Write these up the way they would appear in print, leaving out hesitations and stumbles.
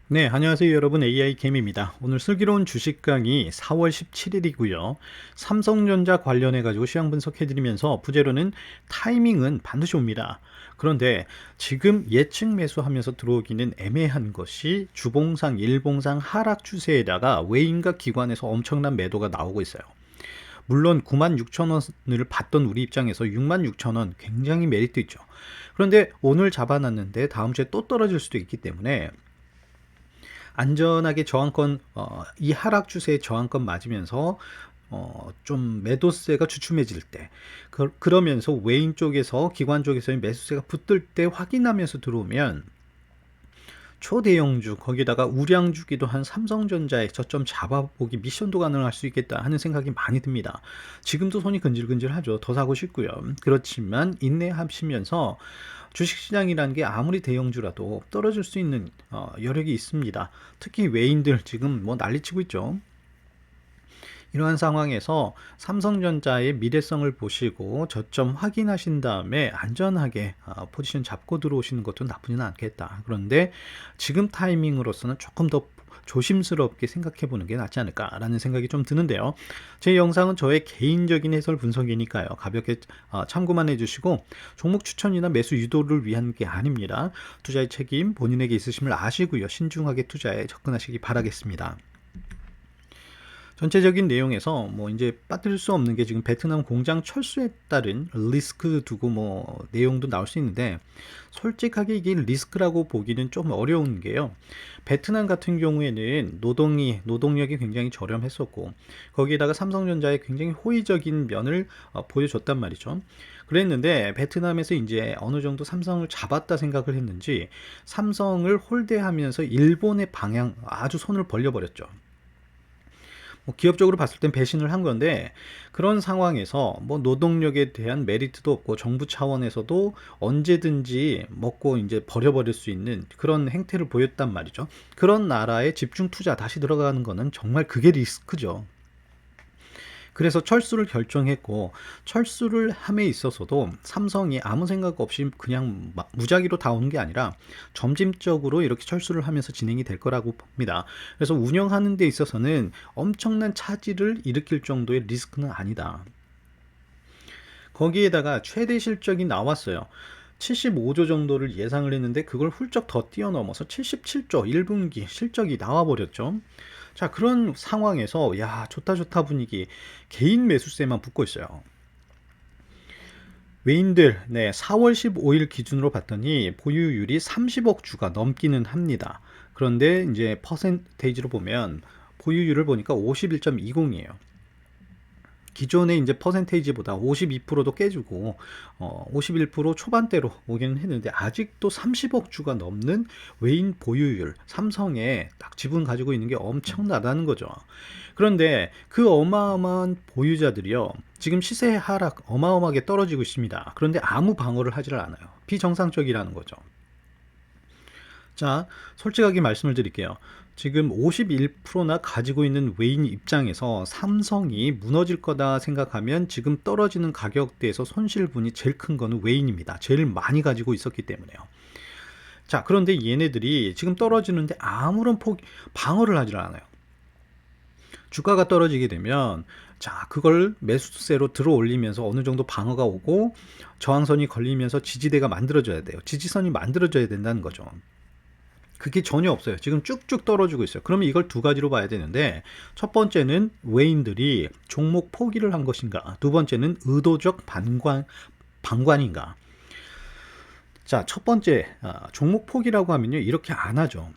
네, 안녕하세요 여러분. AI캠입니다. 오늘 슬기로운 주식 강의 4월 17일이고요. 삼성전자 관련해 가지고 시황 분석해 드리면서 부제로는 타이밍은 반드시 옵니다. 그런데 지금 예측 매수하면서 들어오기는 애매한 것이 주봉상, 일봉상 하락 추세에다가 외인과 기관에서 엄청난 매도가 나오고 있어요. 물론 96,000원을 받던 우리 입장에서 66,000원 굉장히 메리트 있죠. 그런데 오늘 잡아놨는데 다음 주에 또 떨어질 수도 있기 때문에 안전하게 저항권, 이 하락 추세의 저항권 맞으면서 좀 매도세가 주춤해질 때, 그러면서 외인 쪽에서 기관 쪽에서의 매수세가 붙을 때 확인하면서 들어오면 초대형주, 거기다가 우량주기도 한 삼성전자의 저점 잡아보기 미션도 가능할 수 있겠다 하는 생각이 많이 듭니다. 지금도 손이 근질근질하죠. 더 사고 싶고요. 그렇지만 인내하시면서 주식시장이라는 게 아무리 대형주라도 떨어질 수 있는 여력이 있습니다. 특히 외인들 지금 뭐 난리치고 있죠. 이러한 상황에서 삼성전자의 미래성을 보시고 저점 확인하신 다음에 안전하게 포지션 잡고 들어오시는 것도 나쁘지는 않겠다. 그런데 지금 타이밍으로서는 조금 더 조심스럽게 생각해 보는 게 낫지 않을까라는 생각이 좀 드는데요. 제 영상은 저의 개인적인 해설 분석이니까요. 가볍게 참고만 해주시고 종목 추천이나 매수 유도를 위한 게 아닙니다. 투자의 책임 본인에게 있으심을 아시고요. 신중하게 투자에 접근하시기 바라겠습니다. 전체적인 내용에서 뭐 이제 빠뜨릴 수 없는 게 지금 베트남 공장 철수에 따른 리스크 두고 뭐 내용도 나올 수 있는데, 솔직하게 이게 리스크라고 보기는 좀 어려운 게요. 베트남 같은 경우에는 노동력이 굉장히 저렴했었고, 거기에다가 삼성전자의 굉장히 호의적인 면을 보여줬단 말이죠. 그랬는데 베트남에서 이제 어느 정도 삼성을 잡았다 생각을 했는지 삼성을 홀대하면서 일본의 방향 아주 손을 벌려버렸죠. 뭐 기업적으로 봤을 땐 배신을 한 건데, 그런 상황에서 뭐 노동력에 대한 메리트도 없고 정부 차원에서도 언제든지 먹고 이제 버려버릴 수 있는 그런 행태를 보였단 말이죠. 그런 나라에 집중 투자 다시 들어가는 거는 정말 그게 리스크죠. 그래서 철수를 결정했고, 철수를 함에 있어서도 삼성이 아무 생각 없이 그냥 무작위로 다 오는 게 아니라 점진적으로 이렇게 철수를 하면서 진행이 될 거라고 봅니다. 그래서 운영하는 데 있어서는 엄청난 차질을 일으킬 정도의 리스크는 아니다. 거기에다가 최대 실적이 나왔어요. 75조 정도를 예상을 했는데 그걸 훌쩍 더 뛰어넘어서 77조 1분기 실적이 나와버렸죠. 자, 그런 상황에서 야, 좋다 좋다 분위기, 개인 매수세만 붙고 있어요. 외인들, 네, 4월 15일 기준으로 봤더니 보유율이 30억 주가 넘기는 합니다. 그런데 이제 퍼센테이지로 보면 보유율을 보니까 51.20이에요. 기존의 이제 퍼센테이지보다 52%도 깨지고 51% 초반대로 오기는 했는데, 아직도 30억 주가 넘는 외인 보유율, 삼성에 딱 지분 가지고 있는 게 엄청나다는 거죠. 그런데 그 어마어마한 보유자들이요, 지금 시세 하락 어마어마하게 떨어지고 있습니다. 그런데 아무 방어를 하지를 않아요. 비정상적이라는 거죠. 자, 솔직하게 말씀을 드릴게요. 지금 51%나 가지고 있는 외인 입장에서 삼성이 무너질 거다 생각하면 지금 떨어지는 가격대에서 손실분이 제일 큰 거는 외인입니다. 제일 많이 가지고 있었기 때문에요. 자, 그런데 얘네들이 지금 떨어지는데 아무런 방어를 하질 않아요. 주가가 떨어지게 되면, 자, 그걸 매수세로 들어 올리면서 어느 정도 방어가 오고 저항선이 걸리면서 지지대가 만들어져야 돼요. 지지선이 만들어져야 된다는 거죠. 그게 전혀 없어요. 지금 쭉쭉 떨어지고 있어요. 그러면 이걸 두 가지로 봐야 되는데, 첫 번째는 외인들이 종목 포기를 한 것인가, 두 번째는 의도적 방관인가. 자, 첫 번째, 종목 포기라고 하면요, 이렇게 안 하죠.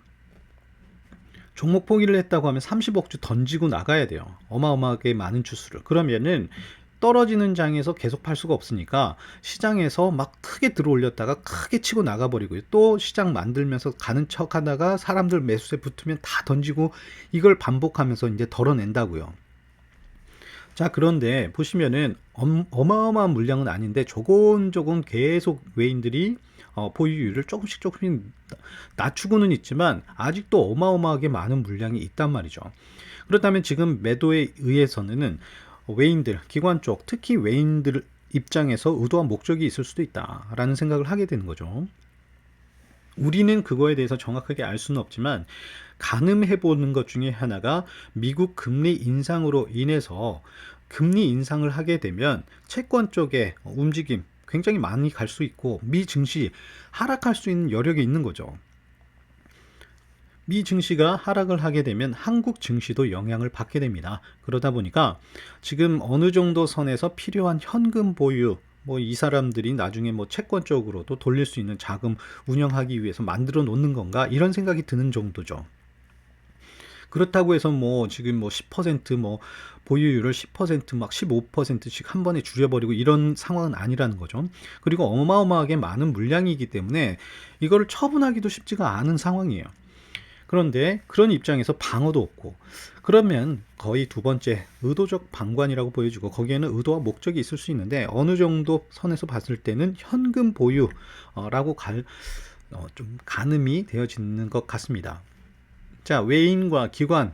종목 포기를 했다고 하면 30억 주 던지고 나가야 돼요. 어마어마하게 많은 주수를. 그러면은 떨어지는 장에서 계속 팔 수가 없으니까 시장에서 막 크게 들어올렸다가 크게 치고 나가버리고요. 또 시장 만들면서 가는 척 하다가 사람들 매수세 붙으면 다 던지고, 이걸 반복하면서 이제 덜어낸다고요. 자, 그런데 보시면은 어마어마한 물량은 아닌데 조곤조곤 계속 외인들이 보유율을 조금씩 낮추고는 있지만 아직도 어마어마하게 많은 물량이 있단 말이죠. 그렇다면 지금 매도에 의해서는 외인들, 기관 쪽, 특히 외인들 입장에서 의도한 목적이 있을 수도 있다라는 생각을 하게 되는 거죠. 우리는 그거에 대해서 정확하게 알 수는 없지만 가늠해 보는 것 중에 하나가 미국 금리 인상으로 인해서 금리 인상을 하게 되면 채권 쪽에 움직임 굉장히 많이 갈 수 있고 미 증시 하락할 수 있는 여력이 있는 거죠. 미 증시가 하락을 하게 되면 한국 증시도 영향을 받게 됩니다. 그러다 보니까 지금 어느 정도 선에서 필요한 현금 보유, 뭐 이 사람들이 나중에 뭐 채권 쪽으로도 돌릴 수 있는 자금 운영하기 위해서 만들어 놓는 건가 이런 생각이 드는 정도죠. 그렇다고 해서 뭐 지금 뭐 10%뭐 보유율을 10%막 15%씩 한 번에 줄여버리고 이런 상황은 아니라는 거죠. 그리고 어마어마하게 많은 물량이기 때문에 이거를 처분하기도 쉽지가 않은 상황이에요. 그런데 그런 입장에서 방어도 없고 그러면 거의 두 번째 의도적 방관이라고 보여지고 거기에는 의도와 목적이 있을 수 있는데 어느 정도 선에서 봤을 때는 현금 보유라고 좀 가늠이 되어지는 것 같습니다. 자, 외인과 기관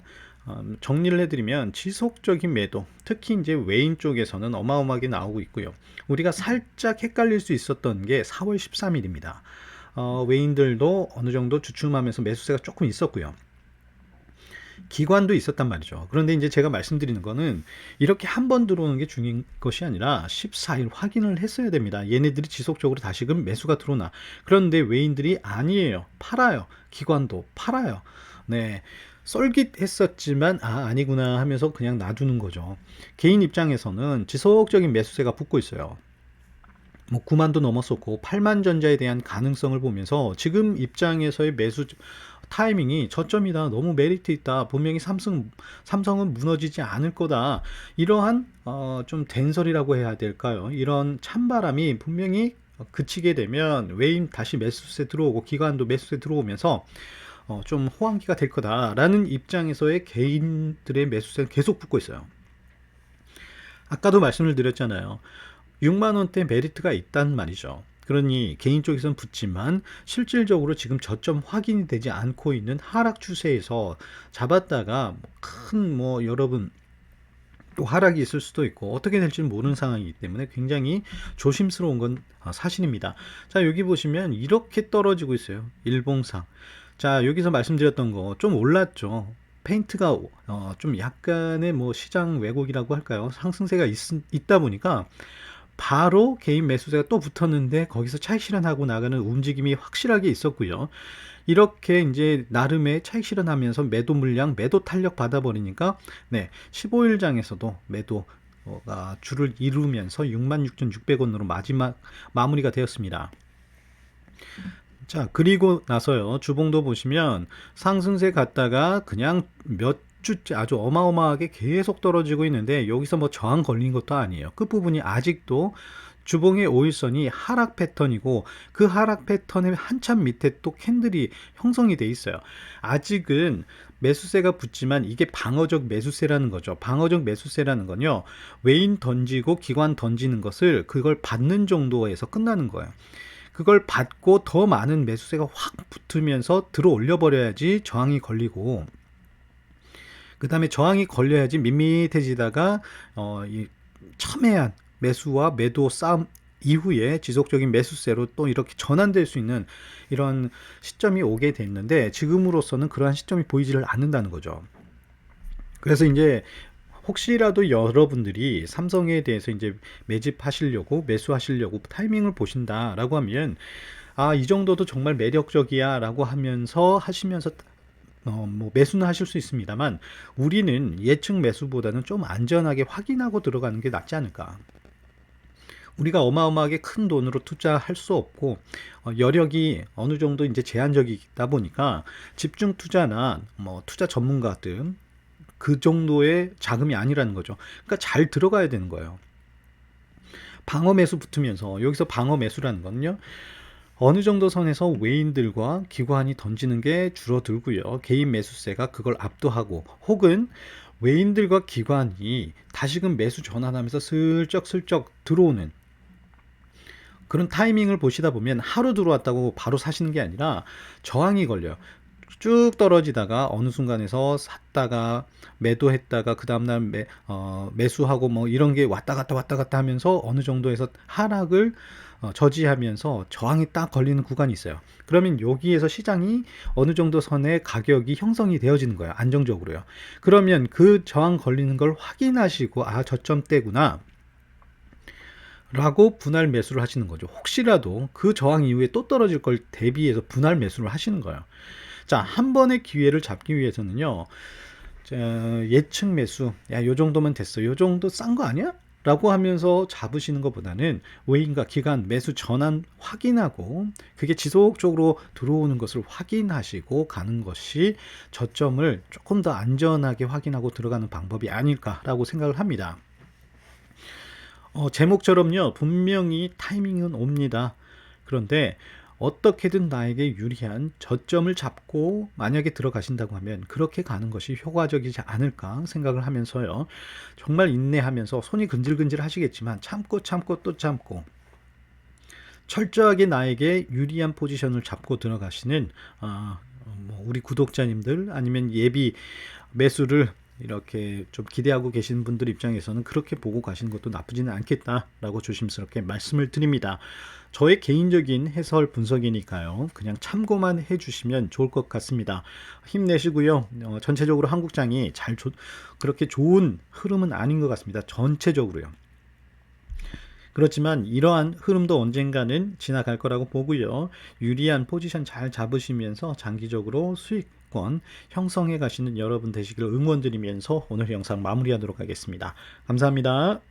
정리를 해드리면 지속적인 매도, 특히 이제 외인 쪽에서는 어마어마하게 나오고 있고요. 우리가 살짝 헷갈릴 수 있었던 게 4월 13일입니다. 외인들도 어느 정도 주춤하면서 매수세가 조금 있었고요. 기관도 있었단 말이죠. 그런데 이제 제가 말씀드리는 거는 이렇게 한 번 들어오는 게 중요한 것이 아니라 14일 확인을 했어야 됩니다. 얘네들이 지속적으로 다시금 매수가 들어오나. 그런데 외인들이 아니에요. 팔아요. 기관도 팔아요. 네. 썰깃했었지만 아니구나 하면서 그냥 놔두는 거죠. 개인 입장에서는 지속적인 매수세가 붙고 있어요. 뭐 9만도 넘었었고 8만 전자에 대한 가능성을 보면서 지금 입장에서의 매수 타이밍이 저점이다. 너무 메리트 있다. 분명히 삼성은 무너지지 않을 거다. 이러한 좀 된설이라고 해야 될까요? 이런 찬바람이 분명히 그치게 되면 외인 다시 매수세 들어오고 기관도 매수세 들어오면서 좀 호황기가 될 거다라는 입장에서의 개인들의 매수세는 계속 붙고 있어요. 아까도 말씀을 드렸잖아요. 6만 원대 메리트가 있단 말이죠. 그러니 개인 쪽에서는 붙지만 실질적으로 지금 저점 확인이 되지 않고 있는 하락 추세에서 잡았다가 큰 뭐 여러분 또 하락이 있을 수도 있고 어떻게 될지는 모르는 상황이기 때문에 굉장히 조심스러운 건 사실입니다. 자, 여기 보시면 이렇게 떨어지고 있어요. 일봉상. 자, 여기서 말씀드렸던 거 좀 올랐죠. 페인트가 좀 약간의 뭐 시장 왜곡이라고 할까요? 상승세가 있다 보니까 바로 개인 매수세가 또 붙었는데 거기서 차익 실현하고 나가는 움직임이 확실하게 있었고요. 이렇게 이제 나름의 차익 실현하면서 매도 물량, 매도 탄력 받아버리니까 네, 15일장에서도 매도가 줄을 이루면서 66,600원으로 마지막 마무리가 되었습니다. 자, 그리고 나서요. 주봉도 보시면 상승세 갔다가 그냥 몇 주째 아주 어마어마하게 계속 떨어지고 있는데 여기서 뭐 저항 걸린 것도 아니에요. 끝부분이 아직도 주봉의 5일선이 하락 패턴이고 그 하락 패턴의 한참 밑에 또 캔들이 형성이 돼 있어요. 아직은 매수세가 붙지만 이게 방어적 매수세라는 거죠. 방어적 매수세라는 건요. 외인 던지고 기관 던지는 것을 그걸 받는 정도에서 끝나는 거예요. 그걸 받고 더 많은 매수세가 확 붙으면서 들어 올려 버려야지 저항이 걸리고 그 다음에 저항이 걸려야지 밋밋해지다가 이 첨예한 매수와 매도 싸움 이후에 지속적인 매수세로 또 이렇게 전환될 수 있는 이런 시점이 오게 됐는데 지금으로서는 그러한 시점이 보이지를 않는다는 거죠. 그래서 이제 혹시라도 여러분들이 삼성에 대해서 이제 매집하시려고 매수하시려고 타이밍을 보신다라고 하면 이 정도도 정말 매력적이야라고 하면서 하시면서 뭐 매수는 하실 수 있습니다만 우리는 예측 매수보다는 좀 안전하게 확인하고 들어가는 게 낫지 않을까. 우리가 어마어마하게 큰 돈으로 투자할 수 없고 여력이 어느 정도 이제 제한적이다 보니까 집중 투자나 뭐 투자 전문가들 그 정도의 자금이 아니라는 거죠. 그러니까 잘 들어가야 되는 거예요. 방어 매수 붙으면서 여기서 방어 매수라는 건요. 어느 정도 선에서 외인들과 기관이 던지는 게 줄어들고요. 개인 매수세가 그걸 압도하고 혹은 외인들과 기관이 다시금 매수 전환하면서 슬쩍슬쩍 들어오는 그런 타이밍을 보시다 보면 하루 들어왔다고 바로 사시는 게 아니라 저항이 걸려요. 쭉 떨어지다가 어느 순간에서 샀다가 매도했다가 그 다음날 매수하고 뭐 이런 게 왔다 갔다 하면서 어느 정도에서 하락을 저지하면서 저항이 딱 걸리는 구간이 있어요. 그러면 여기에서 시장이 어느 정도 선의 가격이 형성이 되어지는 거예요. 안정적으로요. 그러면 그 저항 걸리는 걸 확인하시고 아, 저점대구나 라고 분할 매수를 하시는 거죠. 혹시라도 그 저항 이후에 또 떨어질 걸 대비해서 분할 매수를 하시는 거예요. 자, 한 번의 기회를 잡기 위해서는요. 자, 예측 매수, 야, 요 정도면 됐어. 요 정도 싼 거 아니야? 라고 하면서 잡으시는 것보다는 외인과 기관 매수 전환 확인하고 그게 지속적으로 들어오는 것을 확인하시고 가는 것이 저점을 조금 더 안전하게 확인하고 들어가는 방법이 아닐까라고 생각을 합니다. 제목처럼요, 분명히 타이밍은 옵니다. 그런데 어떻게든 나에게 유리한 저점을 잡고 만약에 들어가신다고 하면 그렇게 가는 것이 효과적이지 않을까 생각을 하면서요. 정말 인내하면서 손이 근질근질 하시겠지만 참고 참고 또 참고 철저하게 나에게 유리한 포지션을 잡고 들어가시는 우리 구독자님들 아니면 예비 매수를 이렇게 좀 기대하고 계신 분들 입장에서는 그렇게 보고 가시는 것도 나쁘지는 않겠다라고 조심스럽게 말씀을 드립니다. 저의 개인적인 해설 분석이니까요. 그냥 참고만 해주시면 좋을 것 같습니다. 힘내시고요. 전체적으로 한국장이 그렇게 좋은 흐름은 아닌 것 같습니다. 전체적으로요. 그렇지만 이러한 흐름도 언젠가는 지나갈 거라고 보고요. 유리한 포지션 잘 잡으시면서 장기적으로 수익권 형성해 가시는 여러분 되시기를 응원드리면서 오늘 영상 마무리하도록 하겠습니다. 감사합니다.